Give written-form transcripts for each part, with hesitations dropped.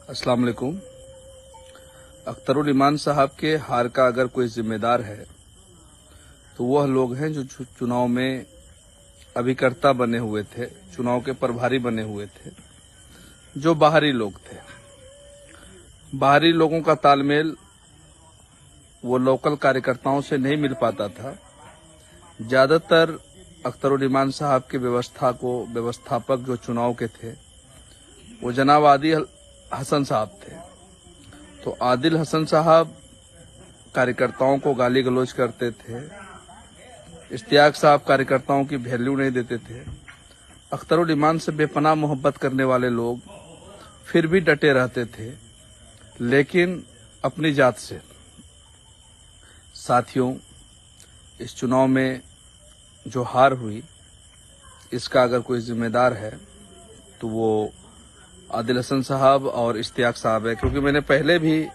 अस्सलाम वालेकुम। अख्तरुल इमान साहब के हार का अगर कोई जिम्मेदार है तो वह लोग हैं जो चुनाव में अभिकर्ता बने हुए थे, चुनाव के प्रभारी बने हुए थे, जो बाहरी लोग थे। बाहरी लोगों का तालमेल वो लोकल कार्यकर्ताओं से नहीं मिल पाता था। ज्यादातर अख्तरुल इमान साहब के व्यवस्थापक जो चुनाव के थे वो जनाब आदिल हसन साहब थे। तो आदिल हसन साहब कार्यकर्ताओं को गाली गलौज करते थे, इश्तियाक साहब कार्यकर्ताओं की वैल्यू नहीं देते थे। अख्तरुल इमान से बेपनाह मोहब्बत करने वाले लोग फिर भी डटे रहते थे, लेकिन अपनी जात से। साथियों, इस चुनाव में जो हार हुई इसका अगर कोई जिम्मेदार है तो वो आदिल हसन साहब और इश्तियाक साहब है, क्योंकि मैंने पहले भी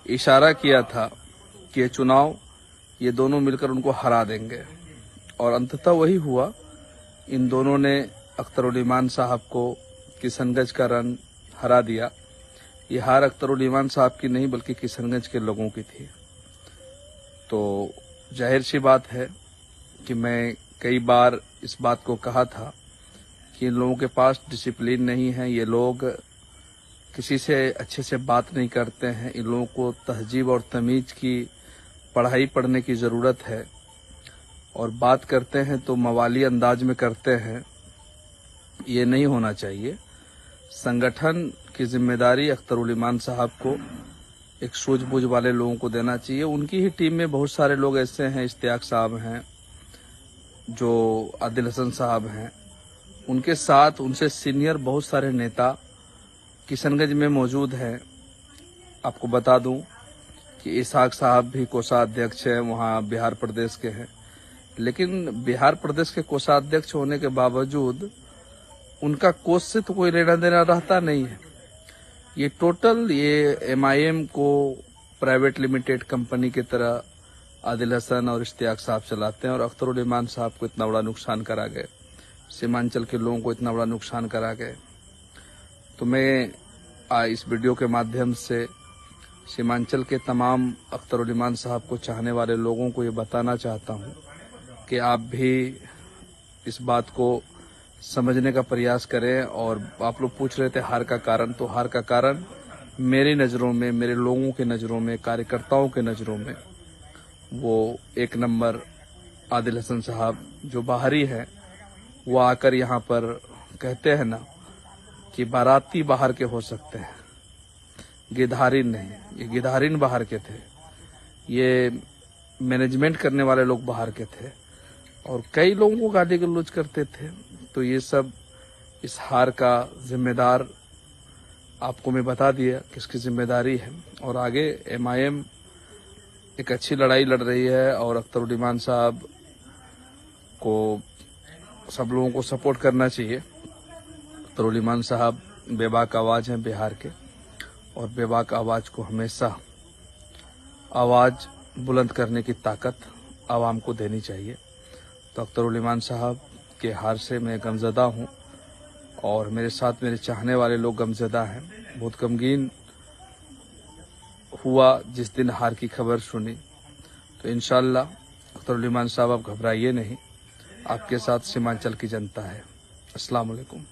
इशारा किया था कि ये चुनाव ये दोनों मिलकर उनको हरा देंगे और अंततः वही हुआ। इन दोनों ने अख्तरुल इमान साहब को किशनगंज का रन हरा दिया। ये हार अख्तरुल इमान साहब की नहीं बल्कि किशनगंज के लोगों की थी। तो जाहिर सी बात है कि मैं कई बार इस बात को कहा था कि इन लोगों के पास डिसिप्लिन नहीं है, ये लोग किसी से अच्छे से बात नहीं करते हैं, इन लोगों को तहजीब और तमीज की पढ़ाई पढ़ने की ज़रूरत है और बात करते हैं तो मवाली अंदाज में करते हैं। ये नहीं होना चाहिए। संगठन की जिम्मेदारी अख्तरुल इमान साहब को एक सूझबूझ वाले लोगों को देना चाहिए। उनकी ही टीम में बहुत सारे लोग ऐसे हैं, इश्तियाक साहब हैं, जो आदिल हसन साहब हैं, उनके साथ उनसे सीनियर बहुत सारे नेता किशनगंज में मौजूद हैं। आपको बता दूं कि इसाक साहब भी कोषाध्यक्ष हैं, वहां बिहार प्रदेश के हैं, लेकिन बिहार प्रदेश के कोषाध्यक्ष होने के बावजूद उनका कोष से तो कोई लेना देना रहता नहीं है। ये टोटल MIM को प्राइवेट लिमिटेड कंपनी की तरह आदिल हसन और इश्तियाक साहब चलाते हैं और अख्तरुल इमान साहब को इतना बड़ा नुकसान करा गए, सीमांचल के लोगों को इतना बड़ा नुकसान करा गए। तो मैं इस वीडियो के माध्यम से सीमांचल के तमाम अख्तरुल इमान साहब को चाहने वाले लोगों को ये बताना चाहता हूँ कि आप भी इस बात को समझने का प्रयास करें। और आप लोग पूछ रहे थे हार का कारण, तो हार का कारण मेरी नज़रों में, मेरे लोगों के नज़रों में, कार्यकर्ताओं के नज़रों में वो एक नंबर आदिल हसन साहब जो बाहरी हैं, वो आकर यहाँ पर कहते हैं ना कि बाराती बाहर के हो सकते हैं, गिधारिन नहीं। ये गिधारिन बाहर के थे, ये मैनेजमेंट करने वाले लोग बाहर के थे और कई लोगों को गाली गलौज करते थे। तो ये सब इस हार का जिम्मेदार आपको मैं बता दिया किसकी जिम्मेदारी है। और आगे MIM एक अच्छी लड़ाई लड़ रही है और अख्तरुल इमान साहब को सब लोगों को सपोर्ट करना चाहिए। अख्तरुल इमान साहब बेबाक आवाज़ हैं बिहार के और बेबाक आवाज़ को हमेशा आवाज़ बुलंद करने की ताकत आवाम को देनी चाहिए। तो अख्तरुल इमान साहब के हार से मैं गमज़दा हूँ और मेरे साथ मेरे चाहने वाले लोग गमज़दा हैं। बहुत गमगीन हुआ जिस दिन हार की खबर सुनी। तो इंशाअल्लाह अख्तरुल इमान साहब आप घबराइए नहीं, आपके साथ सीमांचल की जनता है। अस्सलाम वालेकुम।